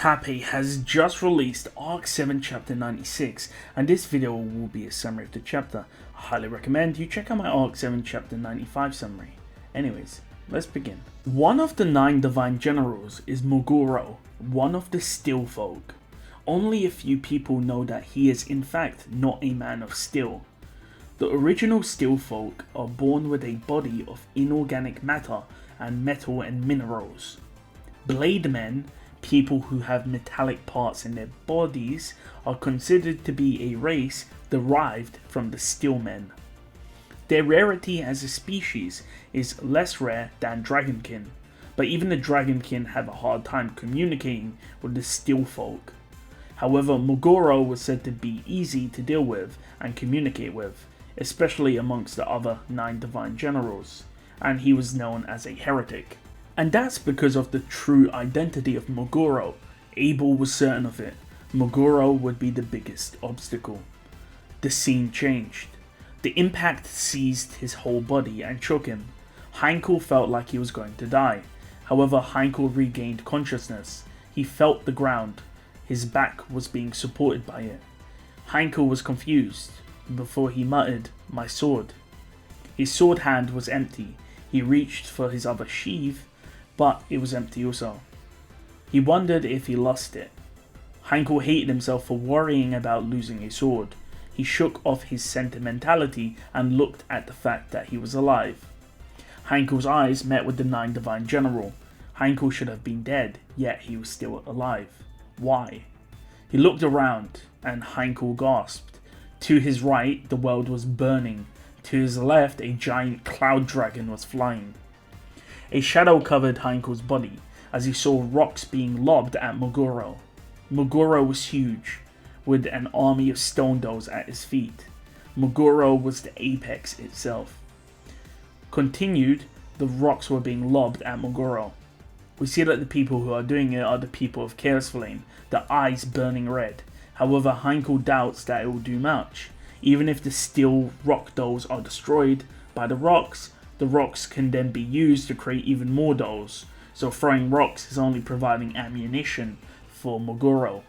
Happy has just released Arc 7 Chapter 96, and this video will be a summary of the chapter. I highly recommend you check out my Arc 7 Chapter 95 summary. Anyways, let's begin. One of the 9 divine generals is Moguro, one of the Steel folk. Only a few people know that he is in fact not a man of steel. The original Steel folk are born with a body of inorganic matter and metal and minerals. Blade men, people who have metallic parts in their bodies, are considered to be a race derived from the Steel men. Their rarity as a species is less rare than dragonkin, but even the dragonkin have a hard time communicating with the Steel folk. However, Moguro was said to be easy to deal with and communicate with, especially amongst the other 9 divine generals, and he was known as a heretic. And that's because of the true identity of Moguro. Abel was certain of it. Moguro would be the biggest obstacle. The scene changed. The impact seized his whole body and shook him. Heinkel felt like he was going to die. However, Heinkel regained consciousness. He felt the ground. His back was being supported by it. Heinkel was confused. Before he muttered, "My sword." His sword hand was empty. He reached for his other sheath, but it was empty also. He wondered if he lost it. Heinkel hated himself for worrying about losing a sword. He shook off his sentimentality and looked at the fact that he was alive. Heinkel's eyes met with the 9 divine general. Heinkel should have been dead, yet he was still alive. Why? He looked around, and Heinkel gasped. To his right, the world was burning. To his left, a giant cloud dragon was flying. A shadow covered Heinkel's body as he saw rocks being lobbed at Moguro. Moguro was huge, with an army of stone dolls at his feet. Moguro was the apex itself. Continued, the rocks were being lobbed at Moguro. We see that the people who are doing it are the people of Chaos Flame, the eyes burning red. However, Heinkel doubts that it will do much. Even if the steel rock dolls are destroyed by the rocks can then be used to create even more dolls, so throwing rocks is only providing ammunition for Moguro.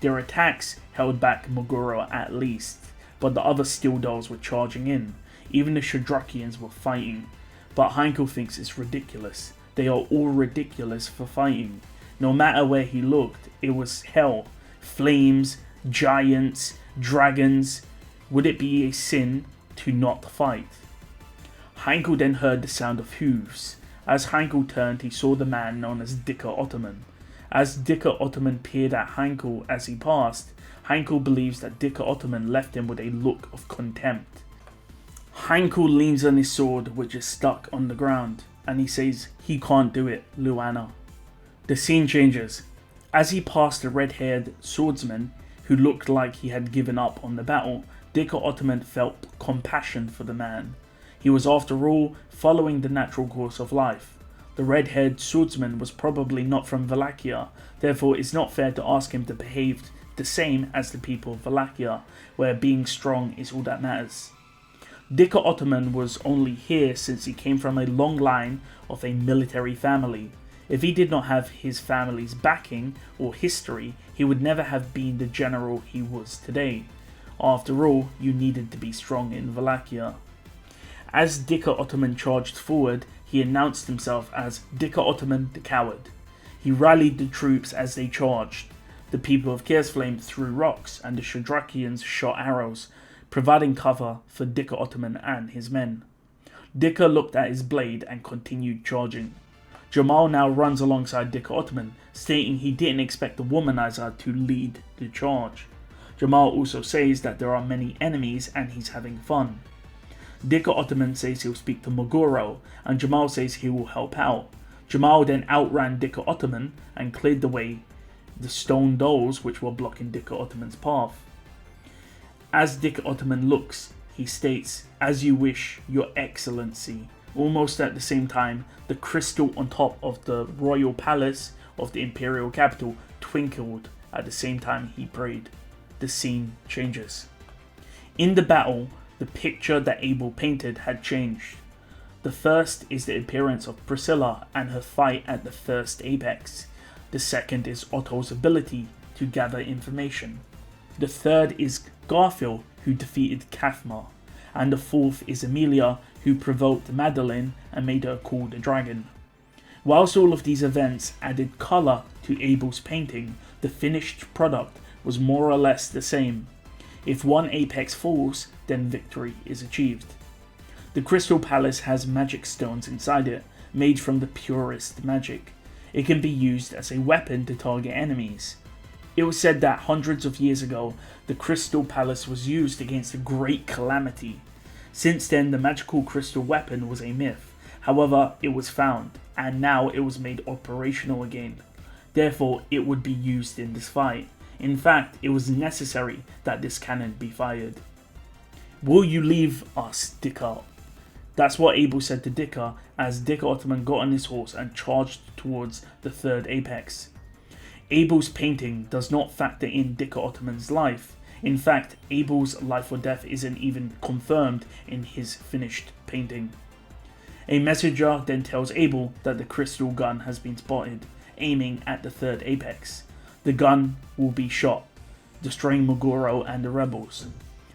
Their attacks held back Moguro at least, but the other steel dolls were charging in. Even the Shadrakians were fighting, but Heinkel thinks it's ridiculous. They are all ridiculous for fighting. No matter where he looked, it was hell. Flames, giants, dragons. Would it be a sin to not fight? Heinkel then heard the sound of hooves. As Heinkel turned, he saw the man known as Dhikr Ottoman. As Dhikr Ottoman peered at Heinkel as he passed, Heinkel believes that Dhikr Ottoman left him with a look of contempt. Heinkel leans on his sword, which is stuck on the ground, and he says, "He can't do it, Luana." The scene changes. As he passed the red-haired swordsman, who looked like he had given up on the battle, Dhikr Ottoman felt compassion for the man. He was, after all, following the natural course of life. The red-haired swordsman was probably not from Wallachia, therefore it's not fair to ask him to behave the same as the people of Wallachia, where being strong is all that matters. Dhikr Ottoman was only here since he came from a long line of a military family. If he did not have his family's backing or history, he would never have been the general he was today. After all, you needed to be strong in Wallachia. As Dhikr Ottoman charged forward, he announced himself as Dhikr Ottoman the Coward. He rallied the troops as they charged. The people of Chaos Flame threw rocks and the Shadrakians shot arrows, providing cover for Dhikr Ottoman and his men. Dhikr looked at his blade and continued charging. Jamal now runs alongside Dhikr Ottoman, stating he didn't expect the womanizer to lead the charge. Jamal also says that there are many enemies and he's having fun. Dhikr Ottoman says he'll speak to Moguro, and Jamal says he will help out. Jamal then outran Dhikr Ottoman and cleared the way the stone dolls which were blocking Dhikr Ottoman's path. As Dhikr Ottoman looks, he states, "As you wish, your excellency." Almost at the same time, the crystal on top of the royal palace of the imperial capital twinkled at the same time he prayed. The scene changes. In the battle, the picture that Abel painted had changed. The first is the appearance of Priscilla and her fight at the first apex. The second is Otto's ability to gather information. The third is Garfiel, who defeated Kathmar. And the fourth is Emilia, who provoked Madeline and made her call the dragon. Whilst all of these events added colour to Abel's painting, the finished product was more or less the same. If one apex falls, then victory is achieved. The Crystal Palace has magic stones inside it, made from the purest magic. It can be used as a weapon to target enemies. It was said that hundreds of years ago, the Crystal Palace was used against a great calamity. Since then, the magical crystal weapon was a myth. However, it was found, and now it was made operational again. Therefore, it would be used in this fight. In fact, it was necessary that this cannon be fired. "Will you leave us, Dhikr?" That's what Abel said to Dhikr as Dhikr Ottoman got on his horse and charged towards the third apex. Abel's painting does not factor in Dhikr Ottoman's life. In fact, Abel's life or death isn't even confirmed in his finished painting. A messenger then tells Abel that the crystal gun has been spotted, aiming at the third apex. The gun will be shot, destroying Moguro and the rebels.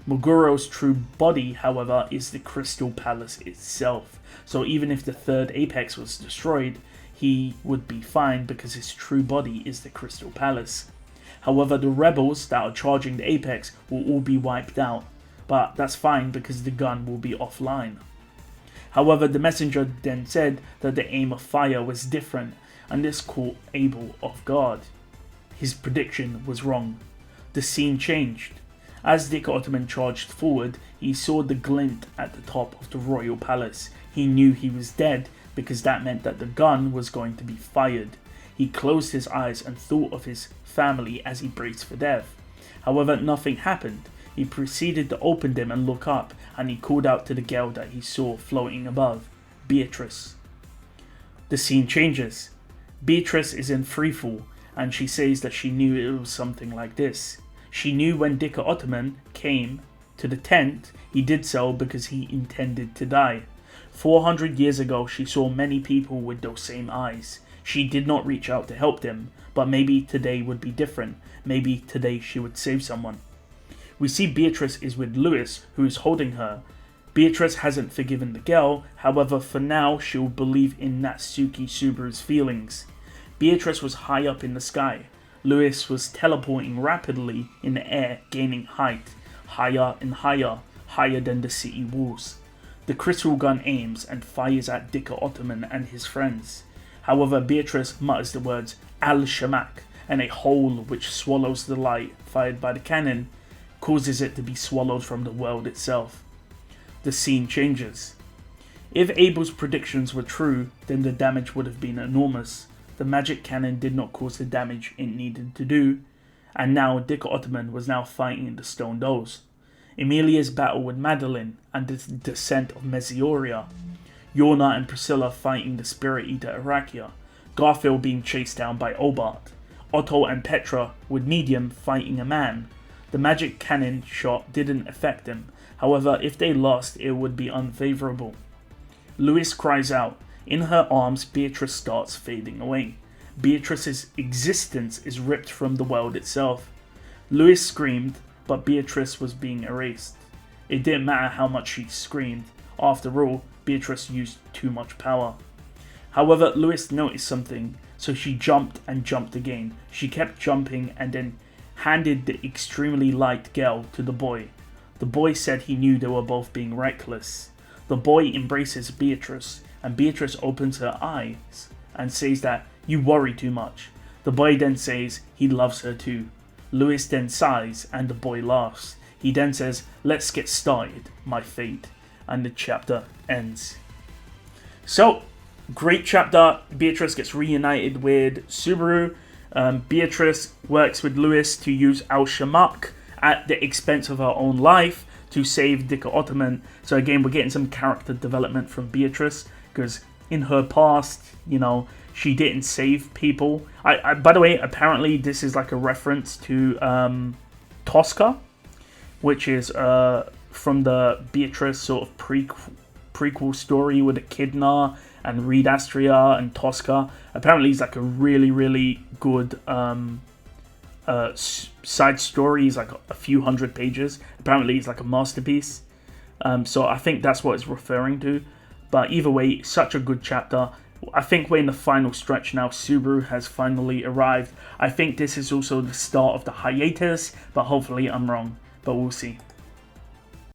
Moguro's true body, however, is the Crystal Palace itself, so even if the third apex was destroyed, he would be fine because his true body is the Crystal Palace. However, the rebels that are charging the apex will all be wiped out, but that's fine because the gun will be offline. However, the messenger then said that the aim of fire was different, and this caught Abel off guard. His prediction was wrong. The scene changed. As Dhikr Ottoman charged forward, he saw the glint at the top of the royal palace. He knew he was dead because that meant that the gun was going to be fired. He closed his eyes and thought of his family as he braced for death. However, nothing happened. He proceeded to open them and look up, and he called out to the girl that he saw floating above, Beatrice. The scene changes. Beatrice is in freefall, and she says that she knew it was something like this. She knew when Dhikr Ottoman came to the tent, he did so because he intended to die. 400 years ago, she saw many people with those same eyes. She did not reach out to help them, but maybe today would be different. Maybe today she would save someone. We see Beatrice is with Louis, who is holding her. Beatrice hasn't forgiven the girl, however for now she will believe in Natsuki Subaru's feelings. Beatrice was high up in the sky. Louis was teleporting rapidly in the air, gaining height, higher and higher, higher than the city walls. The crystal gun aims and fires at Dhikr Ottoman and his friends. However, Beatrice mutters the words Al-Shamak, and a hole which swallows the light fired by the cannon causes it to be swallowed from the world itself. The scene changes. If Abel's predictions were true, then the damage would have been enormous. The magic cannon did not cause the damage it needed to do, and now Dhikr Ottoman was now fighting the stone dolls. Emilia's battle with Madeline and the descent of Mesioria. Yorna and Priscilla fighting the spirit eater Arakia. Garfiel being chased down by Obart. Otto and Petra with Medium fighting a man. The magic cannon shot didn't affect them. However, if they lost, it would be unfavourable. Louis cries out. In her arms, Beatrice starts fading away. Beatrice's existence is ripped from the world itself. Louis screamed, but Beatrice was being erased. It didn't matter how much she screamed. After all, Beatrice used too much power. However, Louis noticed something, so she jumped and jumped again. She kept jumping and then handed the extremely light girl to the boy. The boy said he knew they were both being reckless. The boy embraces Beatrice, and Beatrice opens her eyes and says that you worry too much. The boy then says he loves her too. Louis then sighs and the boy laughs. He then says, "Let's get started, my fate," and the chapter ends. So, great chapter. Beatrice gets reunited with Subaru. Beatrice works with Louis to use Al-Shamak at the expense of her own life to save Dhikr Ottoman. So again, we're getting some character development from Beatrice, because in her past, she didn't save people. By the way, apparently this is like a reference to Tosca, which is from the Beatrice sort of prequel story with Echidna and read Astria and Tosca. Apparently it's like a really good side story. It's like a few hundred pages. Apparently it's like a masterpiece. So I think that's what it's referring to. But either way, such a good chapter. I think we're in the final stretch now. Subaru has finally arrived. I think this is also the start of the hiatus, but hopefully I'm wrong. But we'll see.